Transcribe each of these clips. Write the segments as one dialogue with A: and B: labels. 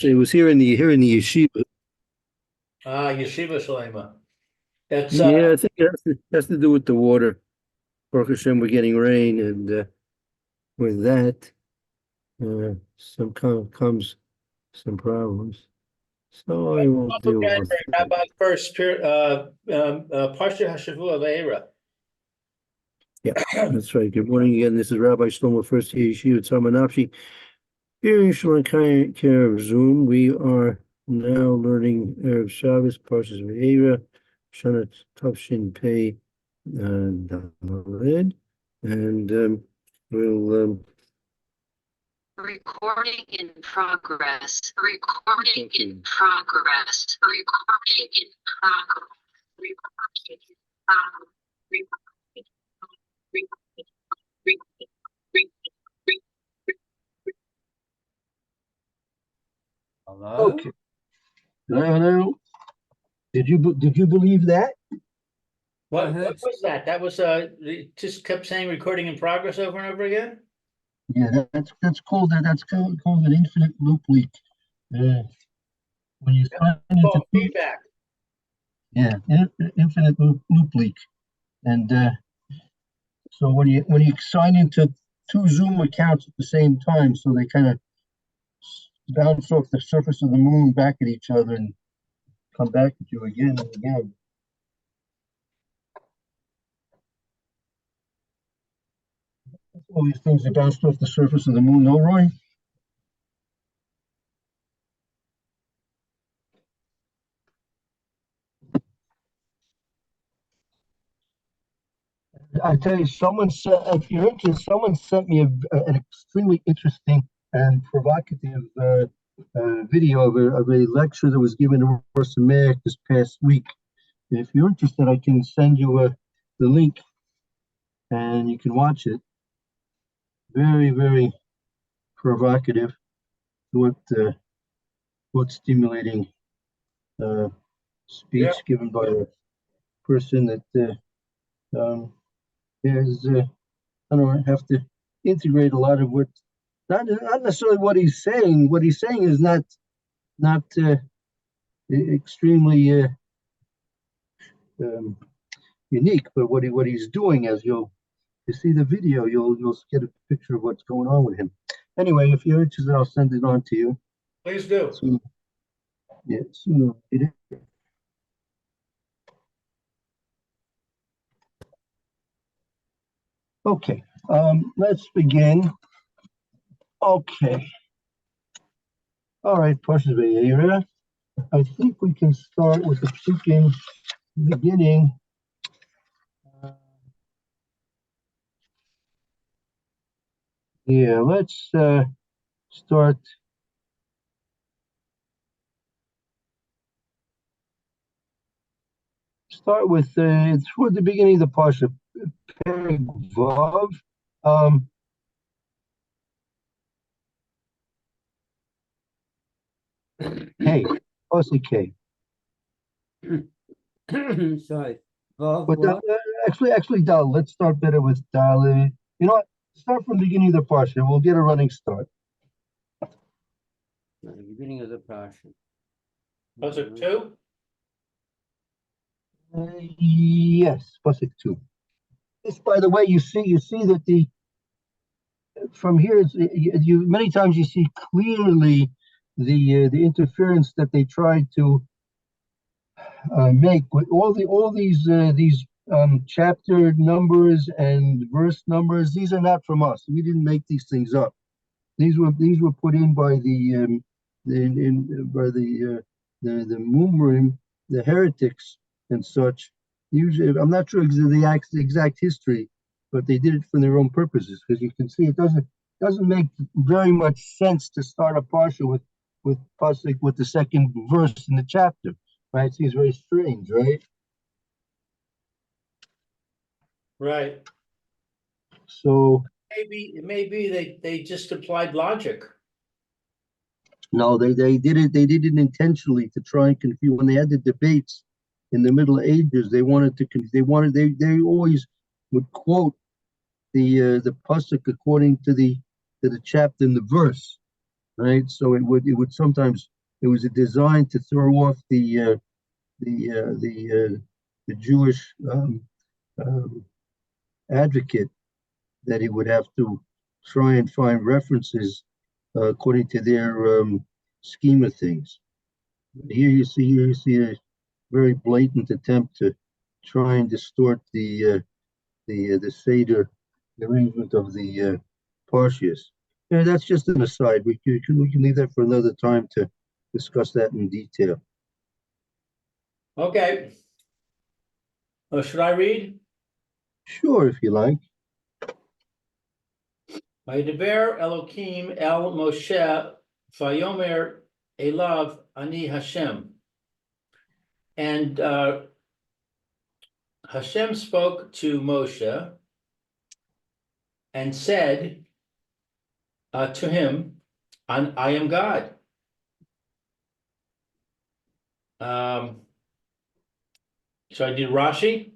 A: It was here in the yeshiva.
B: Yeshiva Shalema. That's
A: Yeah, I think it has to do with the water. Baruch Hashem, we're getting rain, and with that, comes some problems. So I will
B: also
A: deal with
B: January,
A: it.
B: Rabbi Furst, Parsha Hashavua Vayeira.
A: Yeah, that's right. Good morning again. This is Rabbi Shlomo Furst here, Yeshiva Tzalman. Here in Shalom care of Zoom, we are now learning Erev Shabbos, Parshas Vayeira, Shana Tavshin Pei Daled, and we'll
C: Recording in progress. Recording in progress. Recording in progress. Recording in progress.
B: Hello?
A: okay. Hello. Did you believe that?
B: What was that? That was it just kept saying recording in progress over and over again?
A: Yeah, that's called an infinite loop leak. When you sign into
B: Oh, feedback.
A: infinite loop leak, and so when you sign into two Zoom accounts at the same time, so they kind of bounce off the surface of the moon back at each other and come back at you again and again. All these things that bounced off the surface of the moon, no, Roy? I tell you, if you're interested, someone sent me an extremely interesting and provocative video of a lecture that was given in Rosh Hashanah this past week. And if you're interested, I can send you the link and you can watch it. Very, very provocative, what stimulating speech
B: Yeah.
A: given by a person that has, I don't know, have to integrate a lot of what, not necessarily what he's saying. What he's saying is not extremely um, unique, but what he's doing, as you see the video, you'll get a picture of what's going on with him. Anyway, if you're interested, I'll send it on to you.
B: Please do.
A: So, yeah, sooner or later. Okay, let's begin. Okay, all right, Parsha Vayeira. I think we can start with the psukim beginning. Uh, yeah, let's start. Start with toward the beginning of the Parsha, Perek Vav. Um, K, mostly K.
D: Sorry. Vav,
A: But
D: what?
A: actually, Dal. Let's start better with Dal. You know what? Start from the beginning of the Parsha. We'll get a running start.
D: The beginning of the Parsha.
B: Was it two?
A: Yes, Pasuk 2. This, by the way, you see that the from here, you many times you see clearly the interference that they tried to make with all these chapter numbers and verse numbers. These are not from us. We didn't make these things up. These were put in by the Mumrim, the heretics and such. Usually, I'm not sure the exact history, but they did it for their own purposes. Because you can see it doesn't make very much sense to start a parsha with pasuk with the second verse in the chapter. Right? It seems very strange, right?
B: Right.
A: So
B: Maybe they just applied logic.
A: no, they did it. They did it intentionally to try and confuse. When they had the debates in the Middle Ages, they wanted to. They always would quote the pasuk according to the chapter and the verse. right? So it would sometimes it was designed to throw off the Jewish um, advocate, that he would have to try and find references according to their scheme of things. Here you see a very blatant attempt to try and distort the Seder, the arrangement of the Parshas. And that's just an aside. We can leave that for another time to discuss that in detail.
B: Okay. Should I read?
A: Sure, if you like.
B: Vayeira Elokim el Moshe Vayomer Elav Ani Hashem. And Hashem spoke to Moshe and said to him, I am God. So I do Rashi?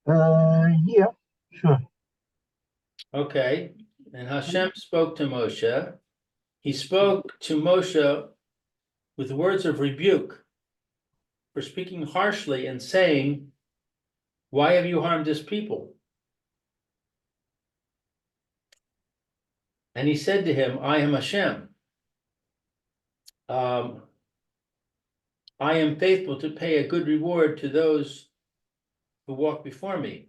A: Yeah, sure.
B: Okay. And Hashem spoke to Moshe. He spoke to Moshe with words of rebuke for speaking harshly and saying, why have you harmed this people? And he said to him, I am Hashem. I am faithful to pay a good reward to those who walk before me.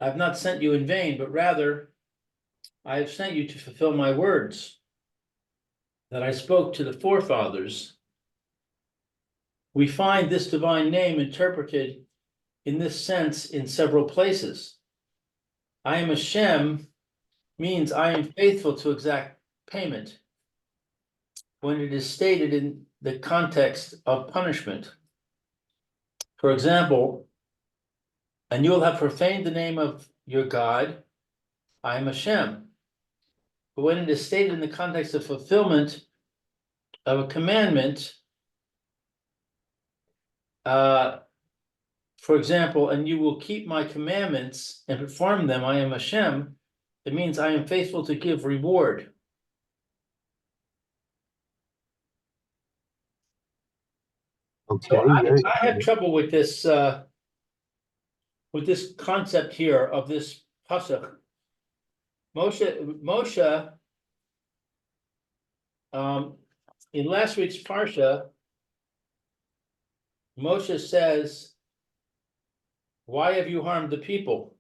B: I have not sent you in vain, but rather I have sent you to fulfill my words that I spoke to the forefathers. We find this divine name interpreted in this sense in several places. I am Hashem means I am faithful to exact payment when it is stated in the context of punishment. For example, and you will have profaned the name of your God, I am Hashem. But when it is stated in the context of fulfillment of a commandment, for example, and you will keep my commandments and perform them, I am Hashem, it means I am faithful to give reward.
A: Okay.
B: So I have trouble with this concept here of this pasuk. Moshe, in last week's Parsha, Moshe says, why have you harmed the people?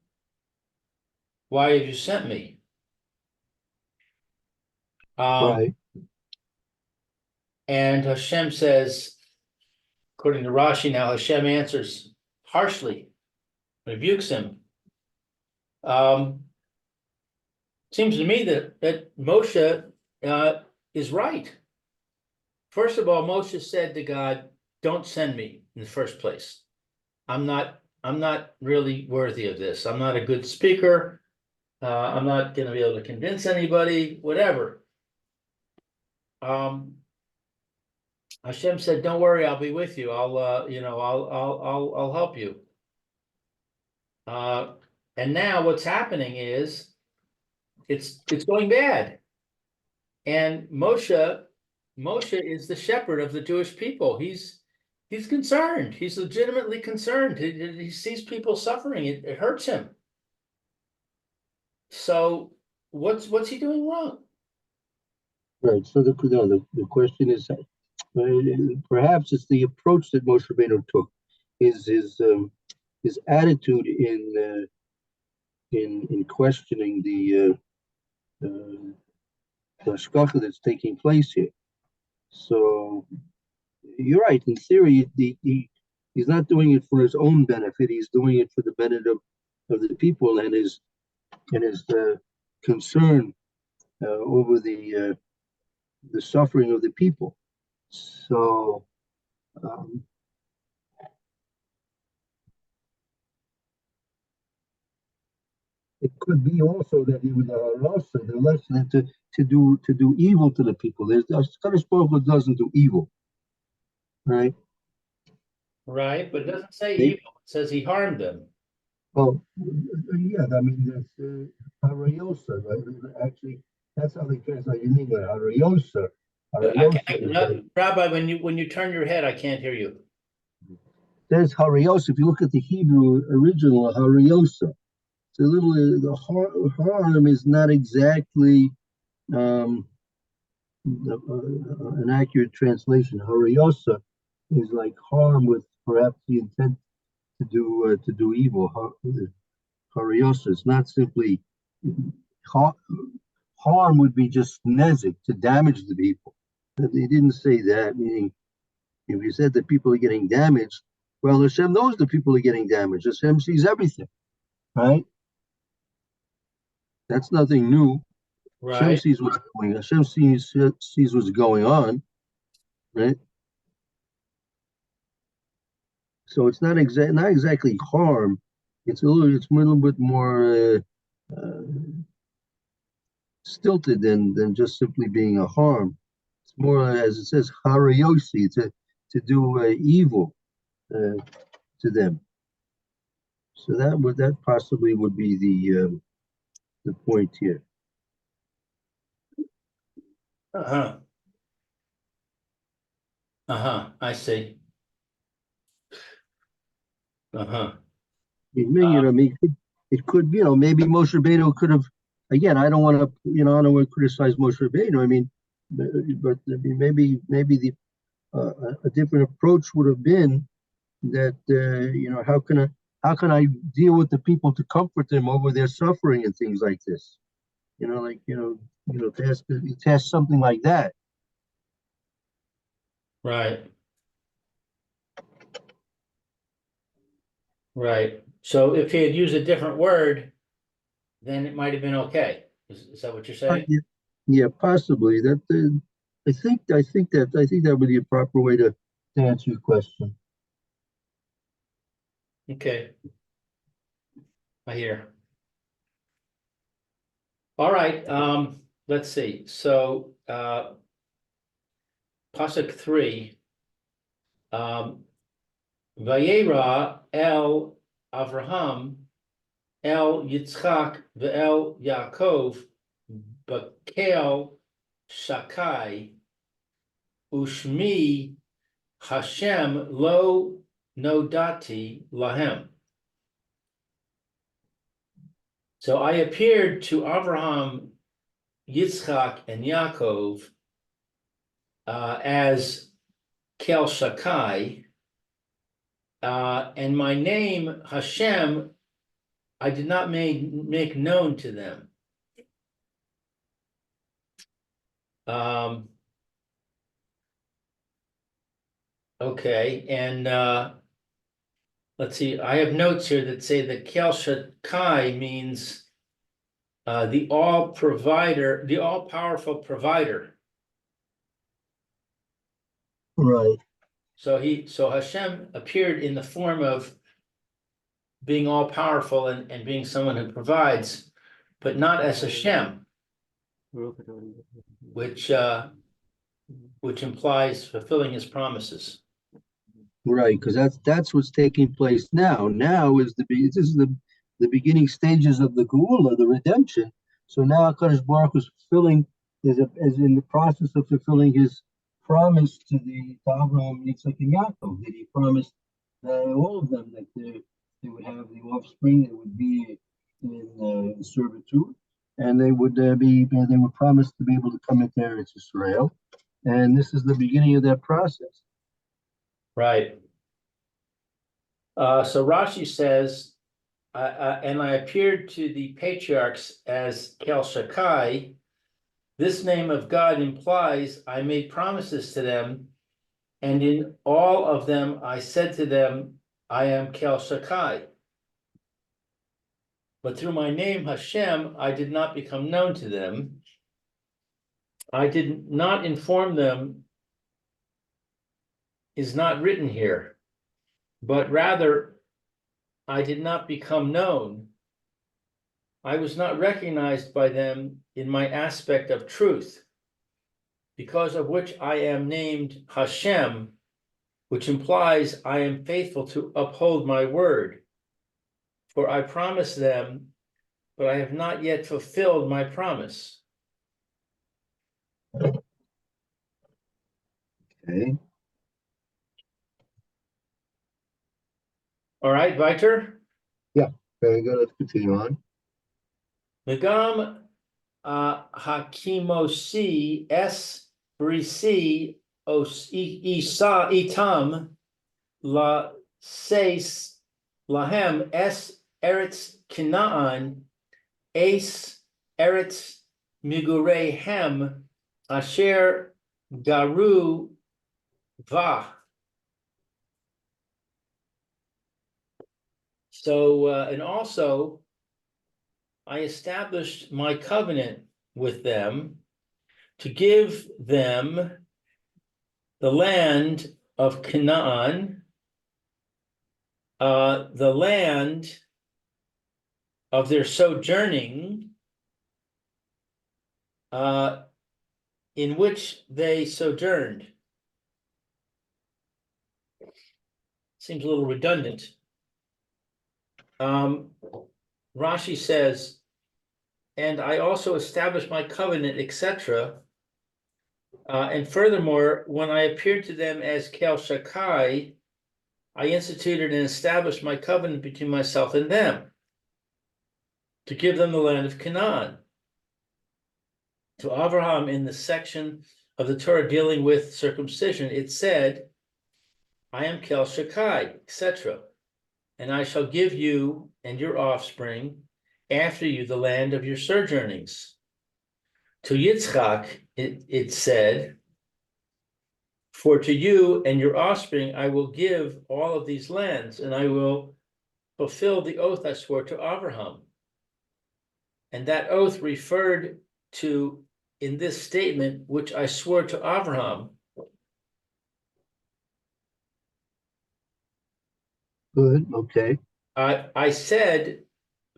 B: Why have you sent me?
A: Right.
B: And Hashem says, according to Rashi now, Hashem answers harshly, rebukes him. Seems to me that Moshe is right. First of all, Moshe said to God, don't send me in the first place. I'm not really worthy of this. I'm not a good speaker. I'm not going to be able to convince anybody, whatever. Hashem said, don't worry, I'll be with you. I'll help you. And now what's happening is it's going bad. And Moshe is the shepherd of the Jewish people. He's concerned. He's legitimately concerned. He sees people suffering. It hurts him. So what's he doing wrong?
A: Right. So the question is, perhaps it's the approach that Moshe Rabbeinu took, his attitude in questioning the hashgacha that's taking place here. So you're right. In theory, he's not doing it for his own benefit. He's doing it for the benefit of the people and his concern over the suffering of the people. So it could be also that he would also the lesson to do evil to the people. There's Kadosh Baruch Hu doesn't do evil, right?
B: Right, but it doesn't say evil. It says he harmed them.
A: Well, yeah, I mean, that's Harayosa, right? Actually, That's how they translate in English. Hariosa.
B: Rabbi, when you turn your head, I can't hear you.
A: There's Hariosa. If you look at the Hebrew original, Hariosa. It's a little, the harm is not exactly an accurate translation. Hariosa is like harm with perhaps the intent to do evil. Hariosa. It's not simply harm would be just nezik, to damage the people. They didn't say that, meaning if you said that people are getting damaged, well, Hashem knows that people are getting damaged. Hashem sees everything, right? That's nothing new. Hashem
B: Right.
A: sees what's going on. Hashem sees what's going on, right? So it's not exactly harm. It's a little bit more stilted than just simply being a harm. It's more, as it says, harayosi, to do evil to them. So that possibly would be the point here.
B: I see.
A: It could be, maybe Moshe Rabbeinu could have. Again, I don't want to criticize Moshe Rabbeinu. I mean, but maybe the a different approach would have been that how can I deal with the people to comfort them over their suffering and things like this? To ask something like that.
B: Right. Right. So if he had used a different word, then it might have been okay. Is that what you're saying?
A: Yeah, possibly. I think that would be a proper way to answer your question.
B: Okay. I hear. All right. Let's see. So Pasuk 3. Vayeira el Avraham el Yitzchak ve'el Yaakov bakel shakai ushmi Hashem lo nodati lahem. So I appeared to Avraham, Yitzchak, and Yaakov as Kel Shakai, and my name Hashem I did not make known to them. Okay, and let's see, I have notes here that say that Kel Shakai means the all-provider, the all-powerful provider.
A: Right.
B: So Hashem appeared in the form of being all-powerful and being someone who provides, but not as Hashem, which implies fulfilling his promises.
A: Right, because that's what's taking place now. Now is this is the beginning stages of the Geula, the redemption. So now HaKadosh Baruch Hu is fulfilling, is in the process of fulfilling his promise to Abraham, Yitzchak, and Yaakov. That he promised all of them that they would have the offspring that would be in servitude, and they would promise to be able to come into Eretz Israel, and this is the beginning of that process.
B: Right. So Rashi says, and I appeared to the patriarchs as Kel Shakai. This name of God implies I made promises to them, and in all of them I said to them, I am Kel Shakai. But through my name Hashem, I did not become known to them. I did not inform them is not written here, but rather I did not become known. I was not recognized by them in my aspect of truth, because of which I am named Hashem, which implies I am faithful to uphold my word. For I promised them, but I have not yet fulfilled my promise.
A: Okay.
B: All right, weiter.
A: Yeah. Very good. Let's continue on.
B: V'gam hakimosi es brisi os isa itam la seis lahem es eretz Canaan es eretz migurehem asher garu va. So, and also I established my covenant with them to give them the land of Canaan, the land of their sojourning, in which they sojourned. Seems a little redundant. Rashi says, and I also established my covenant, etc. And furthermore, when I appeared to them as Kel Shakai, I instituted and established my covenant between myself and them to give them the land of Canaan. To Abraham, in the section of the Torah dealing with circumcision, it said, I am Kel Shakai, etc. And I shall give you and your offspring after you the land of your sojournings. To Yitzchak, it said, for to you and your offspring I will give all of these lands, and I will fulfill the oath I swore to Abraham. And that oath referred to in this statement, which I swore to Abraham.
A: Good. Okay.
B: I said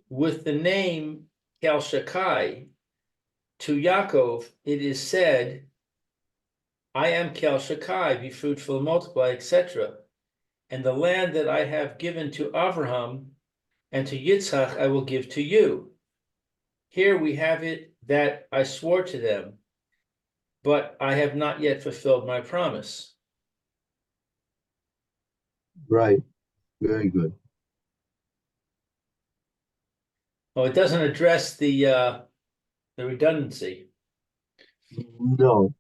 B: with the name Kel Shakai to Yaakov, it is said, I am Kel Shakai, be fruitful and multiply, etc. And the land that I have given to Abraham and to Yitzchak I will give to you. Here we have it that I swore to them, but I have not yet fulfilled my promise.
A: Right. Very good.
B: Oh, it doesn't address the redundancy.
A: No.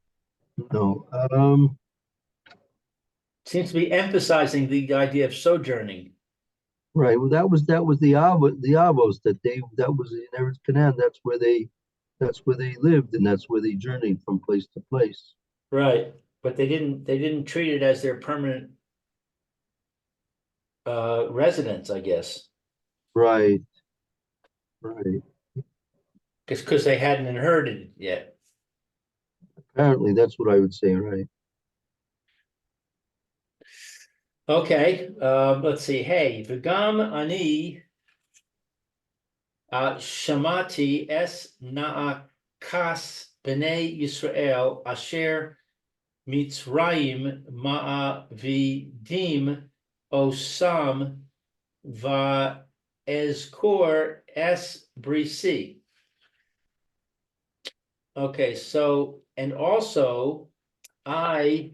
A: No.
B: Seems to be emphasizing the idea of sojourning.
A: Right. Well, that was the Avos that was in Eretz Canaan. That's where they lived, and that's where they journeyed from place to place.
B: Right, but they didn't treat it as their permanent residence, I guess.
A: Right. Right.
B: Because they hadn't inherited it yet.
A: Apparently, that's what I would say. Right.
B: Okay, let's see. Hey, v'gam ani shamati es na'akas b'nei Yisrael asher Mitzrayim ma'avidim osam va'ezkor es brisi. Okay, so, and also I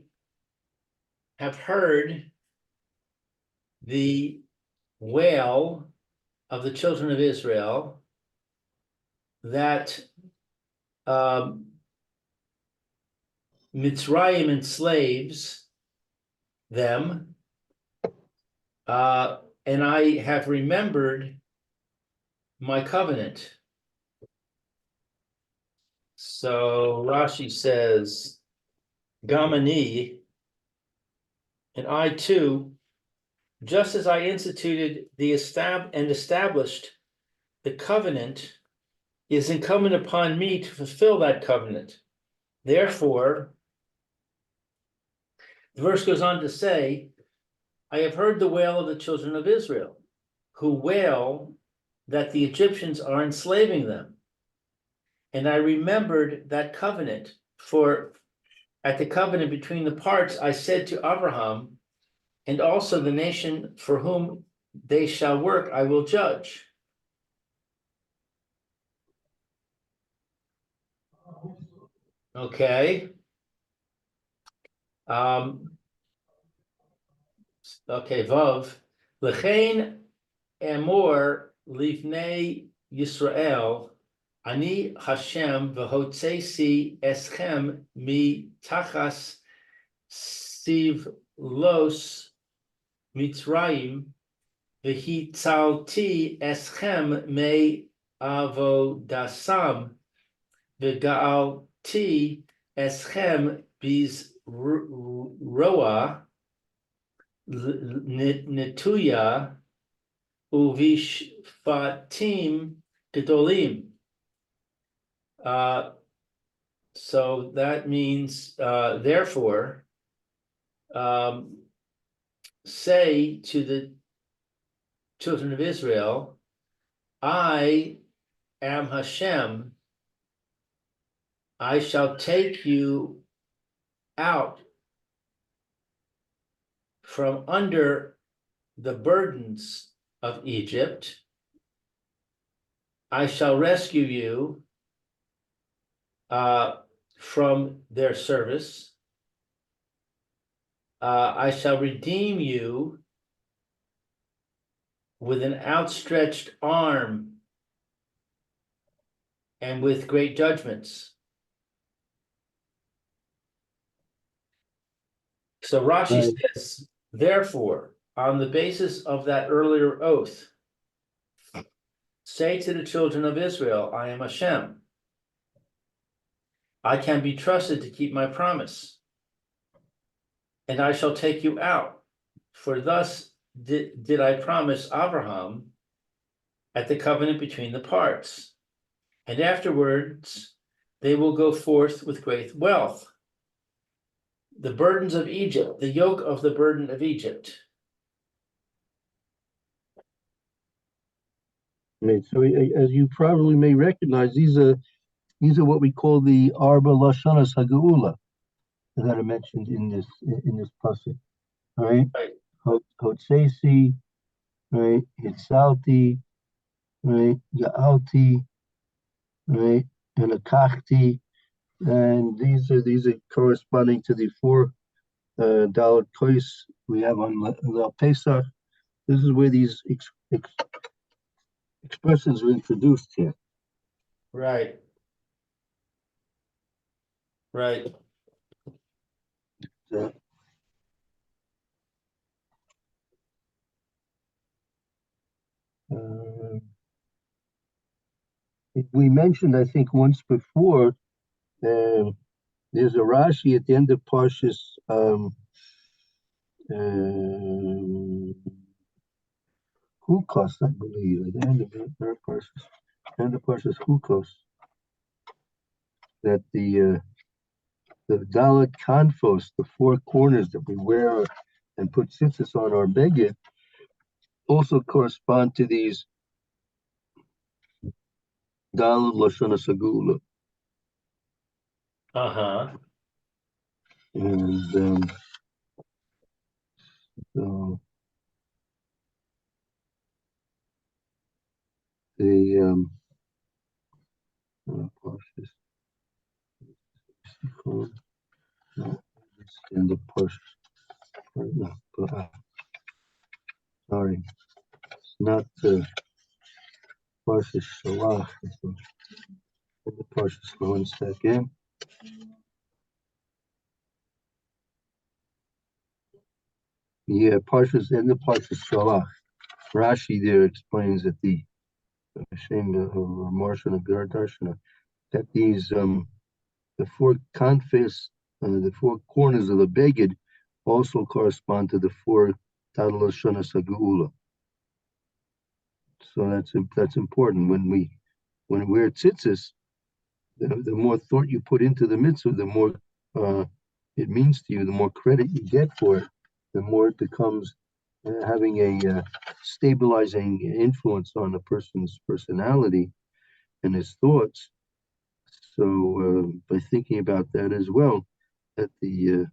B: have heard the wail of the children of Israel that Mitzrayim enslaves them, and I have remembered my covenant. So Rashi says, Gamani, and I too, just as I instituted and established the covenant, is incumbent upon me to fulfill that covenant. Therefore, the verse goes on to say, I have heard the wail of the children of Israel, who wail that the Egyptians are enslaving them. And I remembered that covenant, for at the covenant between the parts, I said to Abraham, and also the nation for whom they shall work, I will judge. Okay. Okay, Vav. Lechein emor lifnei Yisrael, ani Hashem v'hotzesi eschem mi tachas siv los Mitzrayim v'hitzalti eschem me avodasam v'gaalti eschem biz roa netuya uvishfatim gedolim. So that means, therefore, say to the children of Israel, I am Hashem. I shall take you out from under the burdens of Egypt. I shall rescue you from their service. I shall redeem you with an outstretched arm and with great judgments. So Rashi says, therefore, on the basis of that earlier oath, say to the children of Israel, I am Hashem. I can be trusted to keep my promise, and I shall take you out. For thus did I promise Abraham at the covenant between the parts. And afterwards, they will go forth with great wealth. The burdens of Egypt, the yoke of the burden of Egypt.
A: Right. So, as you probably may recognize, these are what we call the Arba Lashanas Haga'ula that are mentioned in this pasuk. All right. Hotsesi, right? Hitzalti, right? Ga'alti, right? And Akachti, and these are corresponding to the four Dalet Kois we have on the Pesach. This is where these expressions are introduced here.
B: Right. Right.
A: We mentioned, I think, once before, there's a Rashi at the end of Parshas Hukos, I believe, at the end of Parshas Hukos, that the Dalet Kanfos, the four corners that we wear and put tzitzis on our beged, also correspond to these Dalet Lashon Sagula. And so the and the push. No, but, sorry, it's not the Parsha Shalach. The Parsha for 1 second. Yeah, Parsha's in the Parsha Shalach. Rashi there explains that the Hashem Marshal of Darshana, that these the four confess, the four corners of the beged also correspond to the four Tadal Shana Sagula. So that's important. When we wear tzitzis, the more thought you put into the mitzvah, the more it means to you, the more credit you get for it, the more it becomes having a stabilizing influence on a person's personality and his thoughts. So by thinking about that as well, that the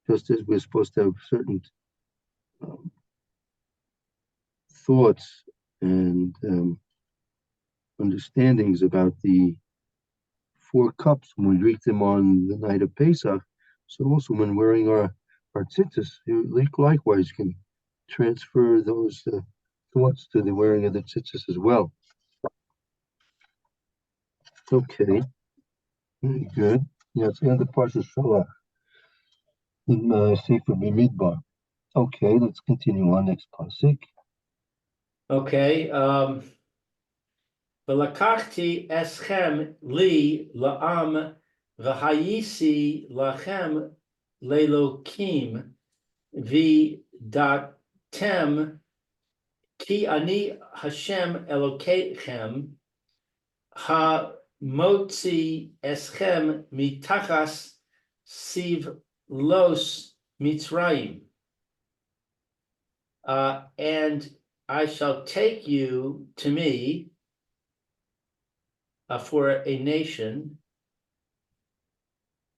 A: just as we're supposed to have certain thoughts and understandings about the four cups when we drink them on the night of Pesach, So also when wearing our tzitzis, you likewise can transfer those thoughts to the wearing of the tzitzis as well. Okay, very good. Yeah, it's the end of Parsha Shalach in Sefer B'Midbar. Okay, let's continue on next pasuk.
B: Okay, V'lakachti eschem li la'am v'hayisi lachem lelokim v'datem ki ani Hashem Elokeichem ha-motzi eschem mitachas siv los Mitzrayim. And I shall take you to me for a nation,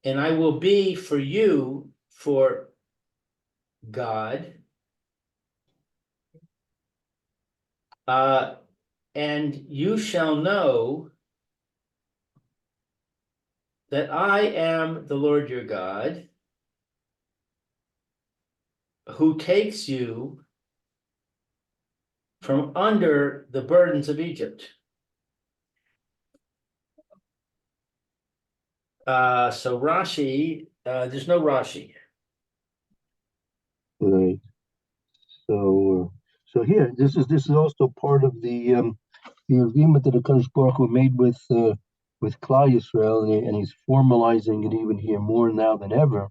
B: and I will be for you for God. And you shall know that I am the Lord your God, who takes you from under the burdens of Egypt. So Rashi, there's no Rashi.
A: Right. So here, this is also part of the agreement that the Kadosh Baruch Hu made with Klal Yisrael, and he's formalizing it even here more now than ever.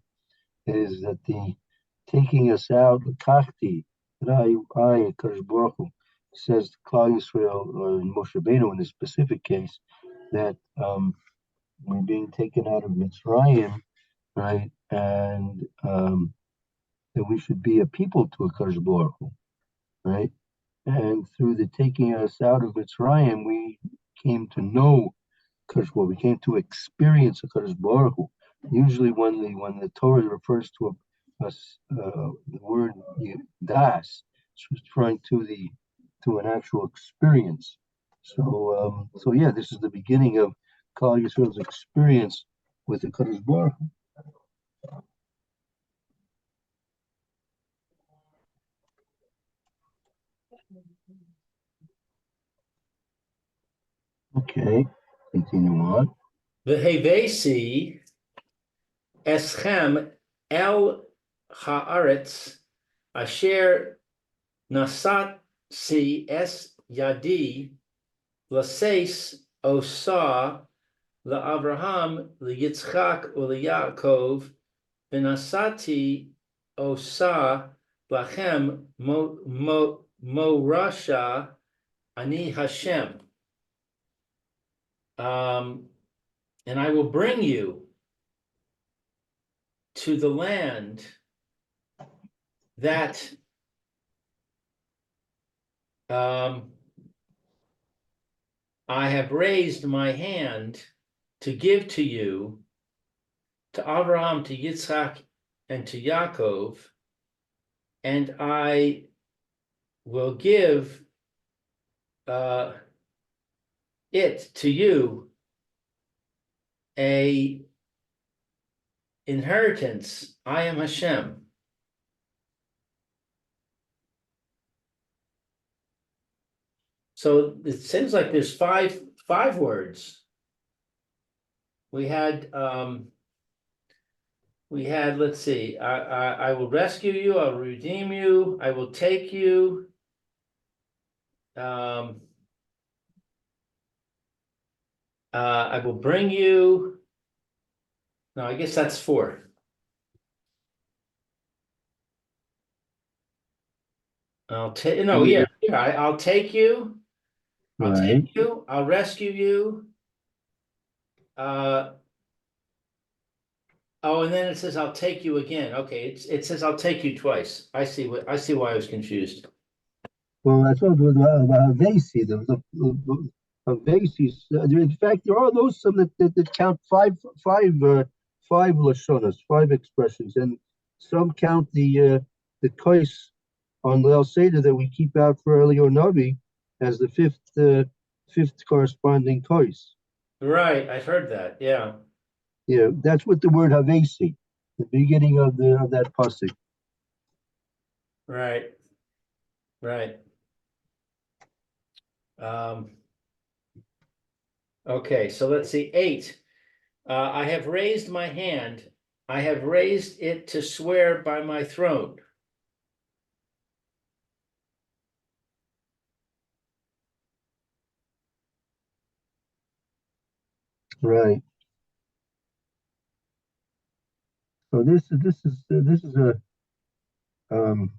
A: Is that the taking us out, Lakachti, that I Kadosh Baruch Hu, says to Klal Yisrael, or in Moshe Rabbeinu in this specific case, that we're being taken out of Mitzrayim, right, and that we should be a people to a Kadosh Baruch Hu, right? And through the taking us out of Mitzrayim, we came to know Kadosh Baruch Hu. We came to experience a Kadosh Baruch Hu. Usually, when the Torah refers to the word das, it's referring to an actual experience. So yeah, this is the beginning of Klal Yisrael's experience with the Kadosh Baruch Hu. Okay, continue on.
B: V'hevesi eschem el haaretz asher nasatsi es yadi laseis osa la'Avraham liYitzchak u'liYaakov v'nasati osa lachem morasha ani Hashem. And I will bring you to the land that I have raised my hand to give to you, to Abraham, to Yitzchak, and to Yaakov, and I will give it to you a inheritance. I am Hashem. So it seems like there's five words. We had let's see, I will rescue you, I will redeem you, I will take you. I will bring you. No, I guess that's 4. I'll take no, yeah, I'll take you. I'll
A: Right.
B: take you. I'll rescue you. Oh, and then it says I'll take you again. Okay, it says I'll take you twice. I see why I was confused.
A: Well, that's what Havesi, the Havesis. In fact, there are those some that count five lashonas, 5 expressions, and some count the kois on Leil Seder that we keep out for Elio Navi as the fifth corresponding kois.
B: Right, I've heard that. Yeah.
A: Yeah, that's what the word Havesi. the beginning of that pasuk.
B: Right. Right. Okay, so let's see, 8. I have raised my hand. I have raised it to swear by my throne.
A: Right. So this is a um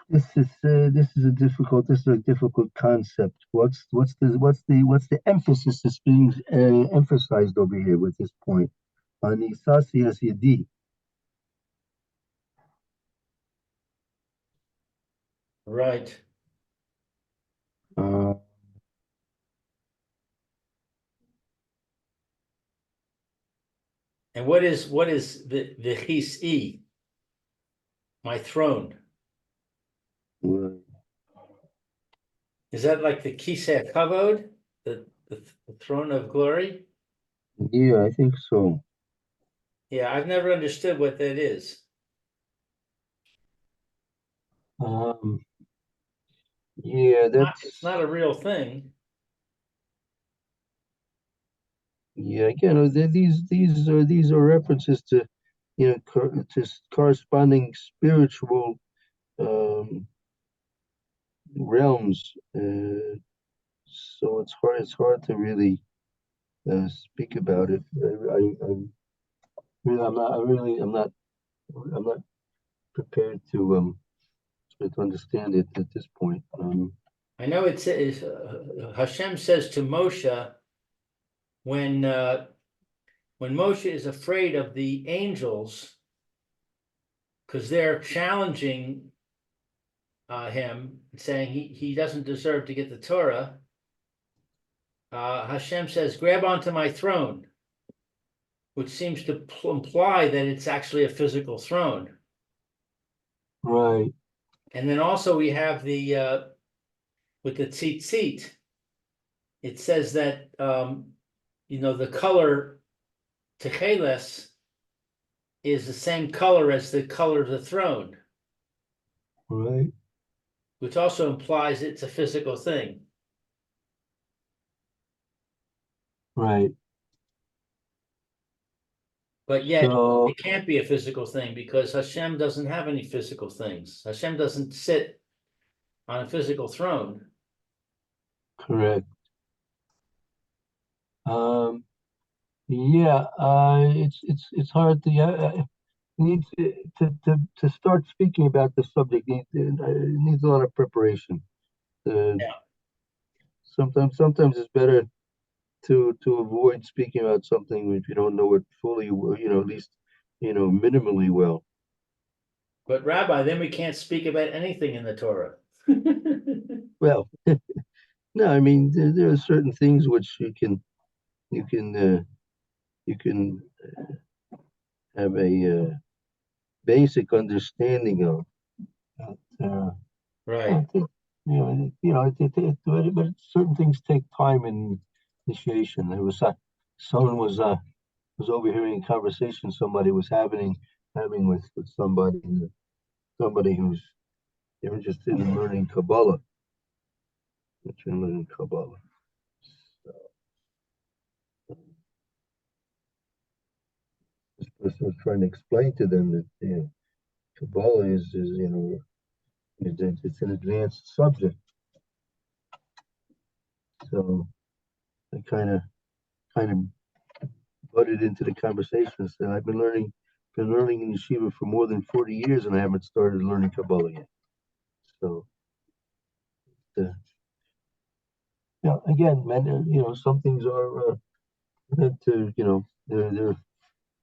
A: this is a difficult concept. What's the emphasis that's being emphasized over here with this point on the Sasiyas Yadi?
B: Right.
A: Uh,
B: And what is the chis-i, my throne?
A: well,
B: Is that like the kiseh kavod, the throne of glory?
A: yeah, I think so.
B: Yeah, I've never understood what that is.
A: Um, yeah,
B: It's not a real thing.
A: yeah. Again, these are references to to corresponding spiritual um, realms. So it's hard to really speak about it. I'm not prepared to understand it at this point.
B: I know it says Hashem says to Moshe when Moshe is afraid of the angels because they're challenging him, saying he doesn't deserve to get the Torah. Hashem says, "Grab onto my throne," which seems to imply that it's actually a physical throne.
A: Right,
B: And then also we have the with the tzitzit. It says that the color techeles is the same color as the color of the throne,
A: right,
B: which also implies it's a physical thing.
A: right.
B: But yet
A: So
B: it can't be a physical thing because Hashem doesn't have any physical things. Hashem doesn't sit on a physical throne.
A: correct. Um, yeah, it's hard to need to start speaking about the subject. Needs a lot of preparation. Uh,
B: Yeah.
A: sometimes it's better to avoid speaking about something if you don't know it fully, at least minimally well.
B: But Rabbi, then we can't speak about anything in the Torah.
A: Well, no, I mean there are certain things which you can have a basic understanding of. Uh, I
B: Right.
A: think but certain things take time and initiation. There was someone was overhearing a conversation somebody was having with somebody who's interested in learning Kabbalah. Interested in learning Kabbalah. So, this person was trying to explain to them that Kabbalah it's an advanced subject. So I kind of butted into the conversation and said, I've been learning in yeshiva for more than 40 years and I haven't started learning Kabbalah yet. So again, man, some things are meant to,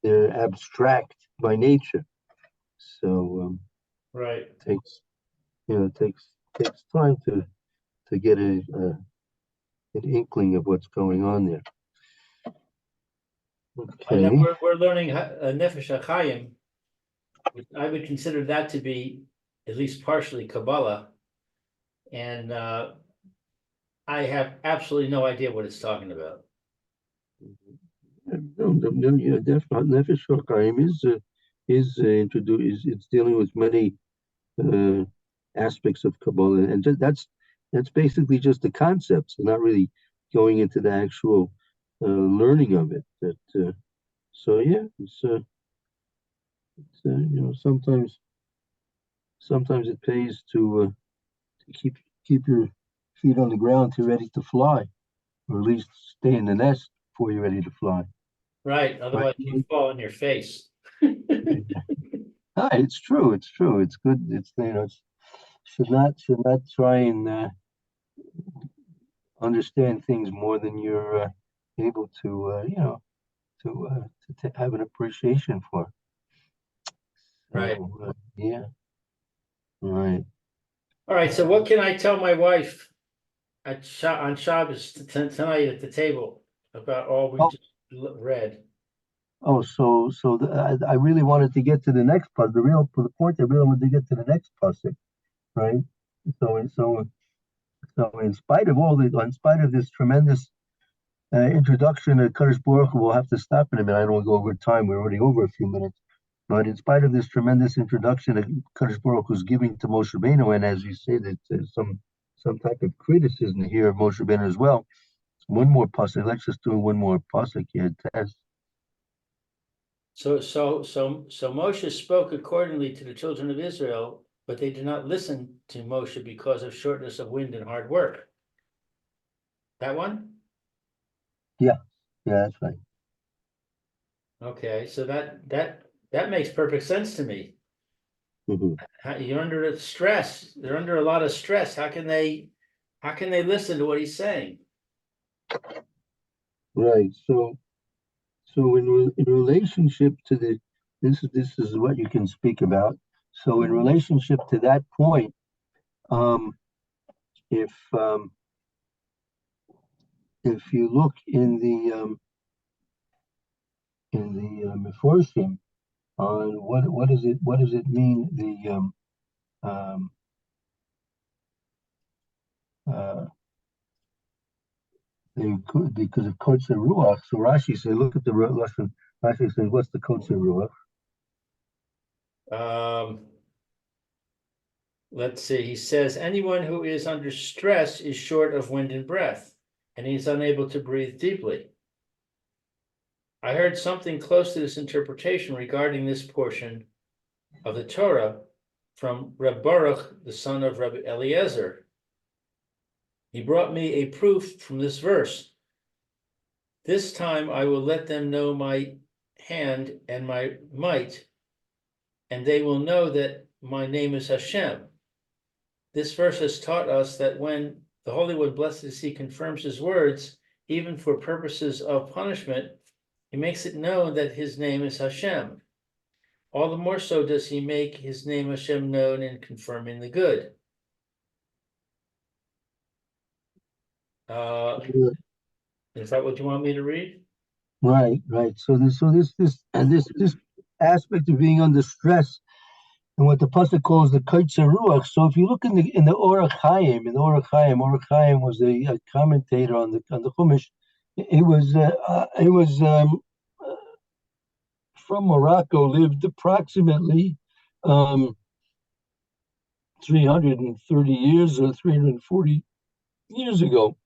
A: they're abstract by nature. So
B: Right.
A: takes takes time to get an inkling of what's going on there.
B: I know
A: Okay.
B: we're learning Nefesh HaChaim. I would consider that to be at least partially Kabbalah. And I have absolutely no idea what it's talking about.
A: No, yeah, definitely. Nefesh Shakaim is introduced. It's dealing with many uh, aspects of Kabbalah, and that's basically just the concepts, not really going into the actual learning of it. That so yeah, sometimes it pays to keep your feet on the ground till you're ready to fly, or at least stay in the nest before you're ready to fly.
B: Right,
A: Right?
B: otherwise you fall on your face.
A: Ah, it's true. It's true. It's good. Should not try and understand things more than you're able to have an appreciation for.
B: Right.
A: So yeah, right.
B: All right, so what can I tell my wife on Shabbos tonight at the table about all we
A: Oh,
B: just read?
A: I really wanted to get to the next part. The point I really wanted to get to the next pasuk, right? So so so in spite of this tremendous introduction to Kadosh Baruch Hu, we'll have to stop in a minute. I don't want to go over time. We're already over a few minutes. But in spite of this tremendous introduction that Kadosh Baruch Hu is giving to Moshe Rabbeinu, and as you say, that there's some type of criticism here of Moshe Rabbeinu as well. One more pasuk. Let's just do one more pasuk here. Test.
B: So Moshe spoke accordingly to the children of Israel, but they did not listen to Moshe because of shortness of wind and hard work. That one?
A: Yeah, that's right.
B: Okay, so that makes perfect sense to me.
A: Mhm.
B: You're under a stress. They're under a lot of stress. How can they listen to what he's saying?
A: Right. So in relationship to this is what you can speak about. So in relationship to that point, um, if if you look in the Meforshim on what does it mean um, uh, because of Kotze Ruach. So Rashi says, look at the Russian. Rashi says, what's the Kotze Ruach?
B: Let's see. He says anyone who is under stress is short of wind and breath, and he's unable to breathe deeply. I heard something close to this interpretation regarding this portion of the Torah from Reb Baruch, the son of Reb Eliezer. He brought me a proof from this verse. This time I will let them know my hand and my might, and they will know that my name is Hashem. This verse has taught us that when the Holy One, blessed is He, confirms His words, even for purposes of punishment, He makes it known that His name is Hashem. All the more so does He make His name Hashem known in confirming the good. Is that what you want me to read?
A: Right. So this aspect of being under stress and what the pasuk calls the Kotze Ruach. So if you look in the Orach Chaim, Orach Chaim was a commentator on the Chumash. He was from Morocco, lived approximately 330 years or 340 years ago,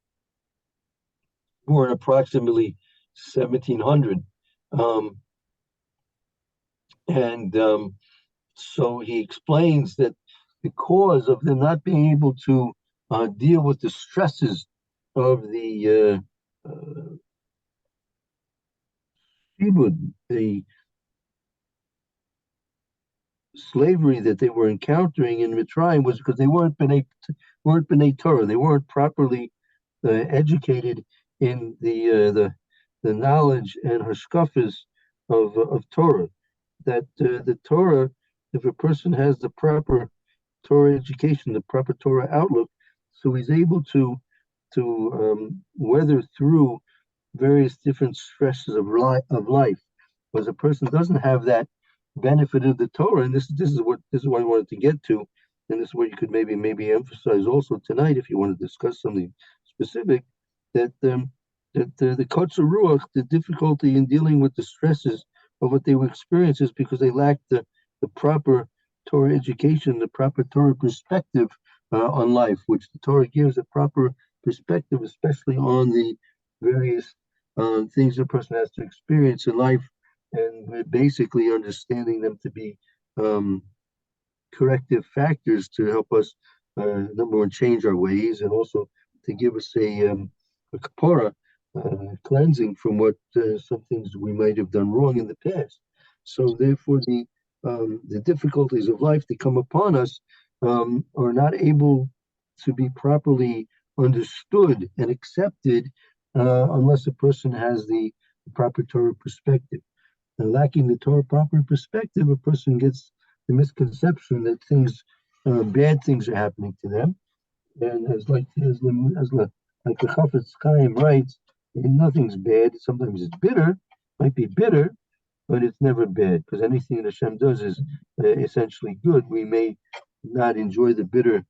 A: born approximately 1700. And so he explains that the cause of them not being able to deal with the stresses of the the slavery that they were encountering in Mitzrayim was because they weren't B'nai Torah. They weren't properly educated in the knowledge and hashkafas of Torah. That the Torah, if a person has the proper Torah education, the proper Torah outlook, so he's able to weather through various different stresses of life. Whereas a person doesn't have that benefit of the Torah, and this is what I wanted to get to, and this is what you could maybe emphasize also tonight if you want to discuss something specific. That that the Kotzer Ruach, the difficulty in dealing with the stresses of what they were experiencing is because they lacked the proper Torah education, the proper Torah perspective on life, which the Torah gives a proper perspective, especially on the various things a person has to experience in life, and basically understanding them to be corrective factors to help us, number one, change our ways, and also to give us a kapara, cleansing from what some things we might have done wrong in the past. So therefore, the difficulties of life that come upon us are not able to be properly understood and accepted unless a person has the proper Torah perspective. And lacking the Torah proper perspective, a person gets the misconception that bad things are happening to them. And as the Chafetz Chaim writes, nothing's bad. Sometimes it's bitter, might be bitter, but it's never bad, because anything that Hashem does is essentially good. We may not enjoy the bitter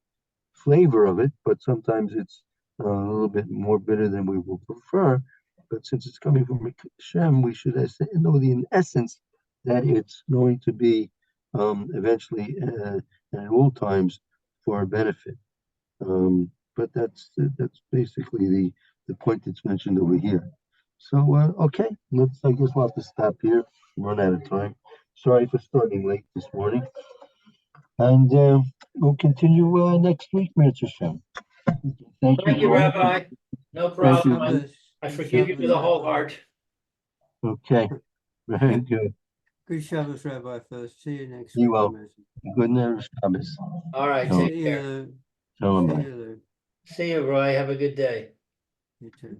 A: flavor of it, but sometimes it's a little bit more bitter than we would prefer. But since it's coming from Hashem, we should know in essence that it's going to be eventually at all times for our benefit. But that's basically the point that's mentioned over here. So okay, I guess we'll have to stop here. Run out of time. Sorry for starting late this morning, and we'll continue next week, Mitzvah Hashem.
B: Thank you,
A: all.
B: Rabbi. No problem.
D: Shabbos.
B: I forgive you with a whole heart.
A: Okay, very good.
D: Good Shabbos, Rabbi Furst. See you next
A: You
D: week.
A: will.
D: Amazing.
A: Good night, Shabbos.
B: All right,
A: Shalom.
B: take
D: See
B: care.
D: you.
A: Shalom.
D: See
A: Bye.
D: you.
B: See you, Roy. Have a good day.
D: You too.